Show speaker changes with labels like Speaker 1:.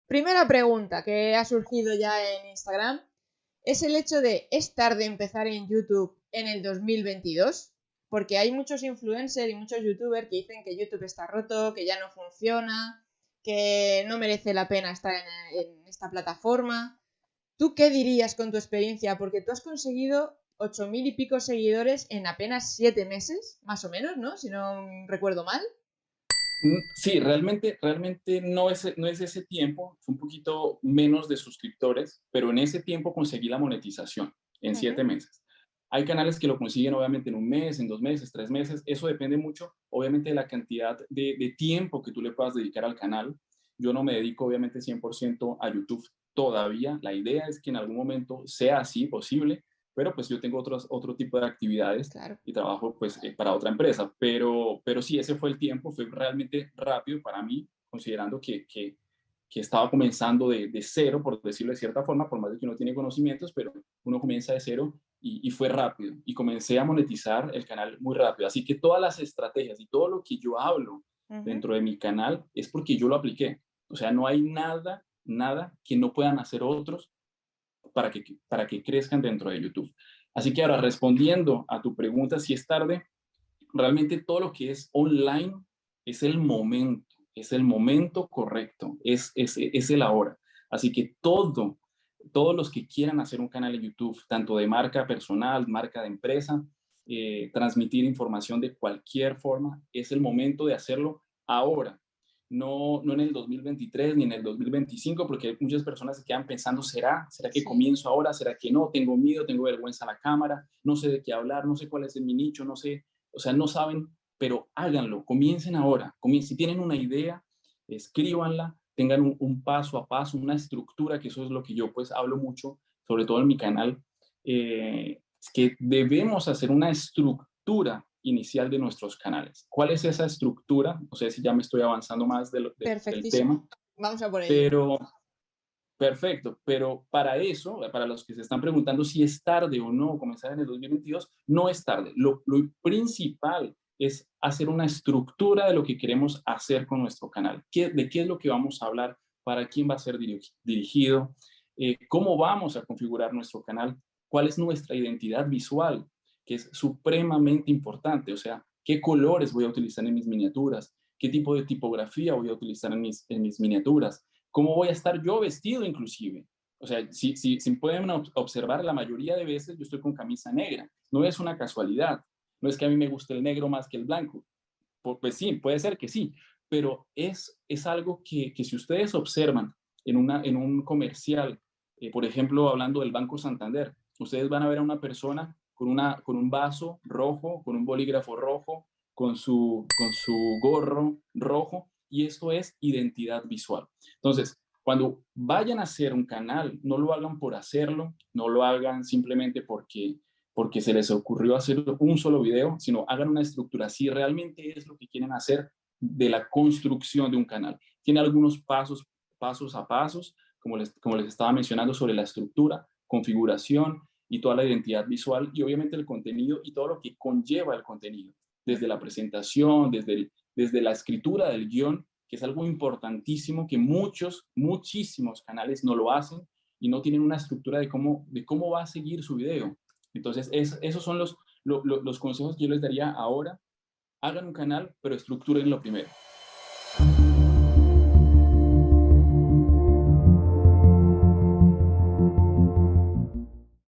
Speaker 1: Primera pregunta que ha surgido ya en Instagram es el hecho de ¿es tarde empezar en YouTube en el 2022? Porque hay muchos influencers y muchos youtubers que dicen que YouTube está roto, que ya no funciona, que no merece la pena estar en esta plataforma. ¿Tú qué dirías con tu experiencia? Porque tú has conseguido 8.000 y pico seguidores en apenas 7 meses, más o menos, ¿no? Si no recuerdo mal.
Speaker 2: Sí, realmente no es ese tiempo, fue un poquito menos de suscriptores, pero en ese tiempo conseguí la monetización en
Speaker 1: Ujú.
Speaker 2: 7 meses. Hay canales que lo consiguen obviamente en un mes, en 2 meses, 3 meses. Eso depende mucho, obviamente, de la cantidad de tiempo que tú le puedas dedicar al canal. Yo no me dedico obviamente 100% a YouTube todavía. La idea es que en algún momento sea así posible, pero pues yo tengo otro tipo de actividades
Speaker 1: Claro.
Speaker 2: y trabajo pues para otra empresa, pero sí, ese fue el tiempo, fue realmente rápido para mí, considerando que estaba comenzando de cero, por decirlo de cierta forma, por más de que uno tiene conocimientos, pero uno comienza de cero y fue rápido y comencé a monetizar el canal muy rápido. Así que todas las estrategias y todo lo que yo hablo
Speaker 1: Ujú.
Speaker 2: dentro de mi canal es porque yo lo apliqué. O sea, no hay nada que no puedan hacer otros para que crezcan dentro de YouTube. Así que ahora, respondiendo a tu pregunta, si es tarde, realmente todo lo que es online es el momento correcto, es el ahora. Así que todos los que quieran hacer un canal en YouTube, tanto de marca personal, marca de empresa, transmitir información de cualquier forma, es el momento de hacerlo ahora. No en el 2023 ni en el 2025, porque muchas personas se quedan pensando, ¿será que
Speaker 1: Sí.
Speaker 2: comienzo ahora? ¿Será que no? Tengo miedo, tengo vergüenza a la cámara, no sé de qué hablar, no sé cuál es mi nicho, no sé, o sea, no saben, pero háganlo, comiencen ahora. Si tienen una idea, escríbanla, tengan un paso a paso, una estructura, que eso es lo que yo pues hablo mucho, sobre todo en mi canal, es que debemos hacer una estructura inicial de nuestros canales. ¿Cuál es esa estructura? No sé si ya me estoy avanzando más del
Speaker 1: Perfectísimo.
Speaker 2: tema,
Speaker 1: Vamos a por ello.
Speaker 2: pero perfecto, pero para eso, para los que se están preguntando si es tarde o no comenzar en el 2022, no es tarde. Lo principal es hacer una estructura de lo que queremos hacer con nuestro canal. ¿De qué es lo que vamos a hablar? ¿Para quién va a ser dirigido? ¿Cómo vamos a configurar nuestro canal? ¿Cuál es nuestra identidad visual? Que es supremamente importante. O sea, ¿qué colores voy a utilizar en mis miniaturas? ¿Qué tipo de tipografía voy a utilizar en mis miniaturas? ¿Cómo voy a estar yo vestido inclusive? O sea, si pueden observar, la mayoría de veces yo estoy con camisa negra. No es una casualidad. No es que a mí me guste el negro más que el blanco. Pues sí, puede ser que sí, pero es algo que si ustedes observan en un comercial, por ejemplo, hablando del Banco Santander, ustedes van a ver a una persona con un vaso rojo, con un bolígrafo rojo, con su gorro rojo, y esto es identidad visual. Entonces, cuando vayan a hacer un canal, no lo hagan por hacerlo, no lo hagan simplemente porque se les ocurrió hacer un solo video, sino hagan una estructura. Si realmente es lo que quieren hacer de la construcción de un canal. Tiene algunos pasos a pasos, como les estaba mencionando, sobre la estructura, configuración y toda la identidad visual, y obviamente el contenido y todo lo que conlleva el contenido, desde la presentación, desde la escritura del guión, que es algo importantísimo que muchísimos canales no lo hacen y no tienen una estructura de cómo va a seguir su video. Entonces, esos son los consejos que yo les daría ahora. Hagan un canal, pero estructurenlo primero.